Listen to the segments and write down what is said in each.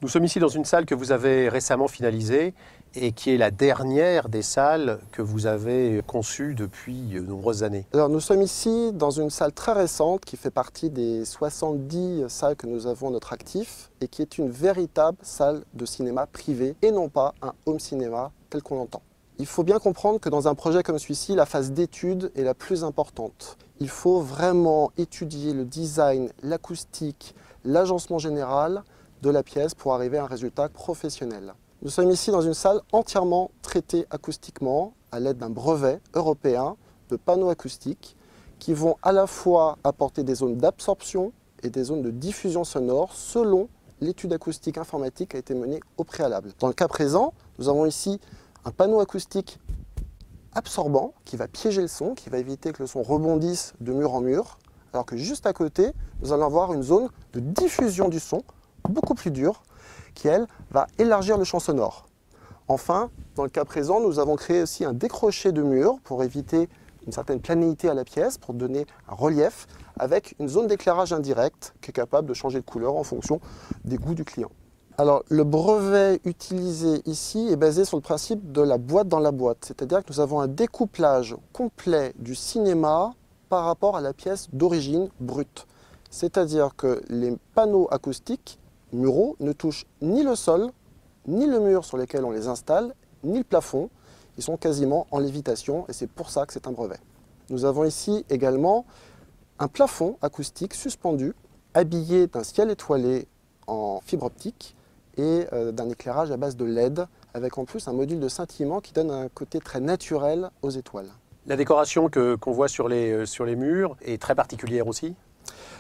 Nous sommes ici dans une salle que vous avez récemment finalisée et qui est la dernière des salles que vous avez conçues depuis de nombreuses années. Alors nous sommes ici dans une salle très récente qui fait partie des 70 salles que nous avons à notre actif et qui est une véritable salle de cinéma privée et non pas un home cinéma tel qu'on l'entend. Il faut bien comprendre que dans un projet comme celui-ci, la phase d'étude est la plus importante. Il faut vraiment étudier le design, l'acoustique, l'agencement général de la pièce pour arriver à un résultat professionnel. Nous sommes ici dans une salle entièrement traitée acoustiquement à l'aide d'un brevet européen de panneaux acoustiques qui vont à la fois apporter des zones d'absorption et des zones de diffusion sonore selon l'étude acoustique informatique qui a été menée au préalable. Dans le cas présent, nous avons ici un panneau acoustique absorbant qui va piéger le son, qui va éviter que le son rebondisse de mur en mur, alors que juste à côté, nous allons avoir une zone de diffusion du son beaucoup plus dure, qui elle va élargir le champ sonore. Enfin, dans le cas présent, nous avons créé aussi un décroché de mur pour éviter une certaine planéité à la pièce, pour donner un relief, avec une zone d'éclairage indirect qui est capable de changer de couleur en fonction des goûts du client. Alors, le brevet utilisé ici est basé sur le principe de la boîte dans la boîte, c'est-à-dire que nous avons un découplage complet du cinéma par rapport à la pièce d'origine brute. C'est-à-dire que les panneaux acoustiques muraux ne touchent ni le sol, ni le mur sur lequel on les installe, ni le plafond. Ils sont quasiment en lévitation et c'est pour ça que c'est un brevet. Nous avons ici également un plafond acoustique suspendu, habillé d'un ciel étoilé en fibre optique et d'un éclairage à base de LED, avec en plus un module de scintillement qui donne un côté très naturel aux étoiles. La décoration qu'on voit sur les murs est très particulière aussi.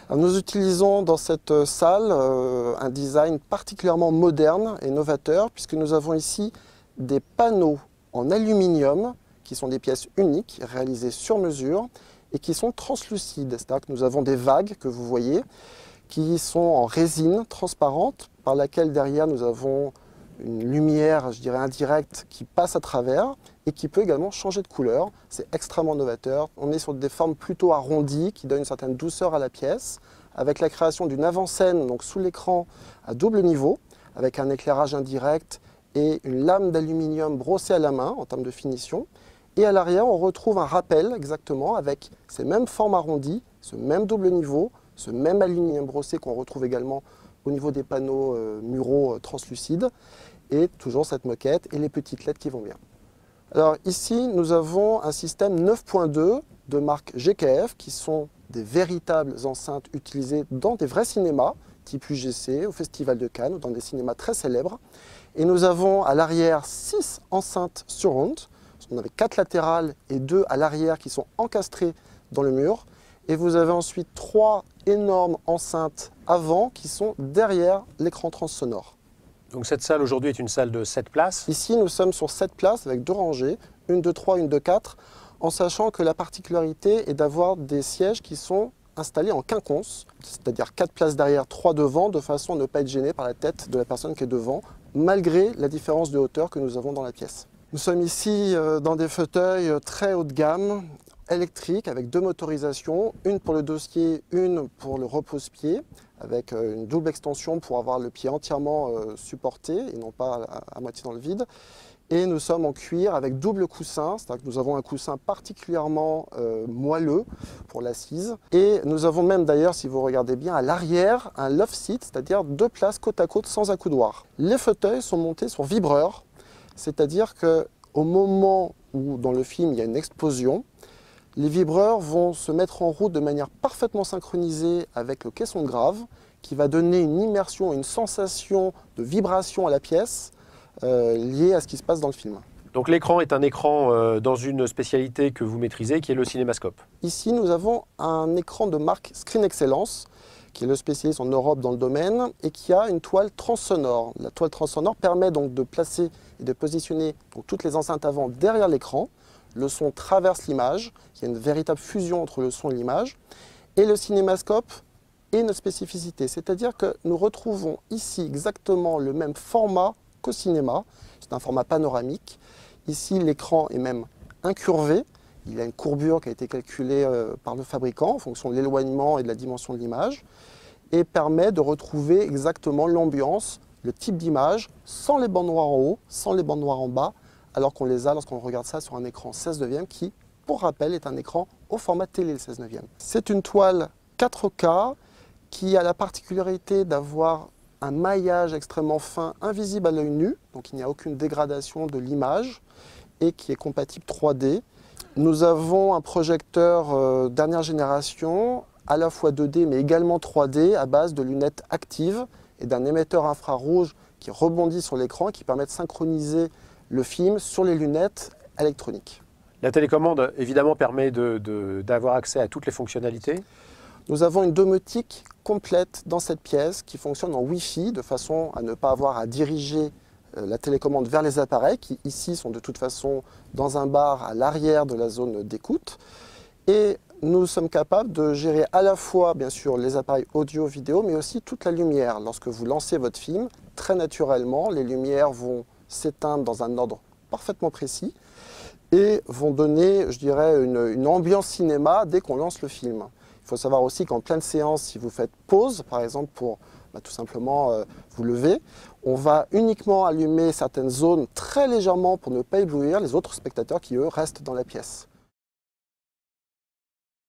Alors nous utilisons dans cette salle un design particulièrement moderne et novateur, puisque nous avons ici des panneaux en aluminium, qui sont des pièces uniques, réalisées sur mesure, et qui sont translucides. C'est-à-dire que nous avons des vagues que vous voyez, qui sont en résine transparente, par laquelle derrière nous avons une lumière, je dirais indirecte, qui passe à travers et qui peut également changer de couleur. C'est extrêmement novateur. On est sur des formes plutôt arrondies qui donnent une certaine douceur à la pièce, avec la création d'une avant-scène donc sous l'écran à double niveau, avec un éclairage indirect et une lame d'aluminium brossée à la main en termes de finition. Et à l'arrière, on retrouve un rappel exactement avec ces mêmes formes arrondies, ce même double niveau, ce même aluminium brossé qu'on retrouve également au niveau des panneaux muraux translucides, et toujours cette moquette et les petites LED qui vont bien. Alors ici, nous avons un système 9.2 de marque GKF, qui sont des véritables enceintes utilisées dans des vrais cinémas, type UGC, au Festival de Cannes, ou dans des cinémas très célèbres. Et nous avons à l'arrière 6 enceintes surround. On avait 4 latérales et 2 à l'arrière qui sont encastrées dans le mur. Et vous avez ensuite 3 énormes enceintes avant qui sont derrière l'écran transsonore. Donc cette salle aujourd'hui est une salle de 7 places. Ici, nous sommes sur 7 places avec 2 rangées, une de 3, une de 4, en sachant que la particularité est d'avoir des sièges qui sont installés en quinconce, c'est-à-dire 4 places derrière, 3 devant, de façon à ne pas être gêné par la tête de la personne qui est devant, malgré la différence de hauteur que nous avons dans la pièce. Nous sommes ici dans des fauteuils très haut de gamme, électriques, avec 2 motorisations, une pour le dossier, une pour le repose-pied, avec une double extension pour avoir le pied entièrement supporté et non pas à moitié dans le vide. Et nous sommes en cuir avec double coussin, c'est-à-dire que nous avons un coussin particulièrement moelleux pour l'assise. Et nous avons même d'ailleurs, si vous regardez bien, à l'arrière, un love seat, c'est-à-dire 2 places côte à côte sans accoudoir. Les fauteuils sont montés sur vibreur, c'est-à-dire qu'au moment où dans le film il y a une explosion, les vibreurs vont se mettre en route de manière parfaitement synchronisée avec le caisson de grave, qui va donner une immersion, une sensation de vibration à la pièce liée à ce qui se passe dans le film. Donc l'écran est un écran dans une spécialité que vous maîtrisez, qui est le cinémascope. Ici, nous avons un écran de marque Screen Excellence, qui est le spécialiste en Europe dans le domaine, et qui a une toile transsonore. La toile transsonore permet donc de placer et de positionner donc, toutes les enceintes avant derrière l'écran. Le son traverse l'image, il y a une véritable fusion entre le son et l'image. Et le cinémascope est une spécificité, c'est-à-dire que nous retrouvons ici exactement le même format qu'au cinéma. C'est un format panoramique. Ici, l'écran est même incurvé. Il y a une courbure qui a été calculée par le fabricant en fonction de l'éloignement et de la dimension de l'image et permet de retrouver exactement l'ambiance le type d'image sans les bandes noires en haut, sans les bandes noires en bas, alors qu'on les a lorsqu'on regarde ça sur un écran 16:9 qui, pour rappel, est un écran au format télé, le 16:9. C'est une toile 4K qui a la particularité d'avoir un maillage extrêmement fin, invisible à l'œil nu, donc il n'y a aucune dégradation de l'image, et qui est compatible 3D. Nous avons un projecteur dernière génération, à la fois 2D mais également 3D, à base de lunettes actives et d'un émetteur infrarouge qui rebondit sur l'écran et qui permet de synchroniser le film sur les lunettes électroniques. La télécommande, évidemment, permet d'avoir accès à toutes les fonctionnalités. Nous avons une domotique complète dans cette pièce qui fonctionne en Wi-Fi de façon à ne pas avoir à diriger la télécommande vers les appareils qui ici sont de toute façon dans un bar à l'arrière de la zone d'écoute. Et nous sommes capables de gérer à la fois bien sûr les appareils audio-vidéo mais aussi toute la lumière. Lorsque vous lancez votre film, très naturellement les lumières vont s'éteindre dans un ordre parfaitement précis et vont donner, je dirais, une ambiance cinéma dès qu'on lance le film. Il faut savoir aussi qu'en pleine séance, si vous faites pause, par exemple pour tout simplement vous lever, on va uniquement allumer certaines zones très légèrement pour ne pas éblouir les autres spectateurs qui, eux, restent dans la pièce.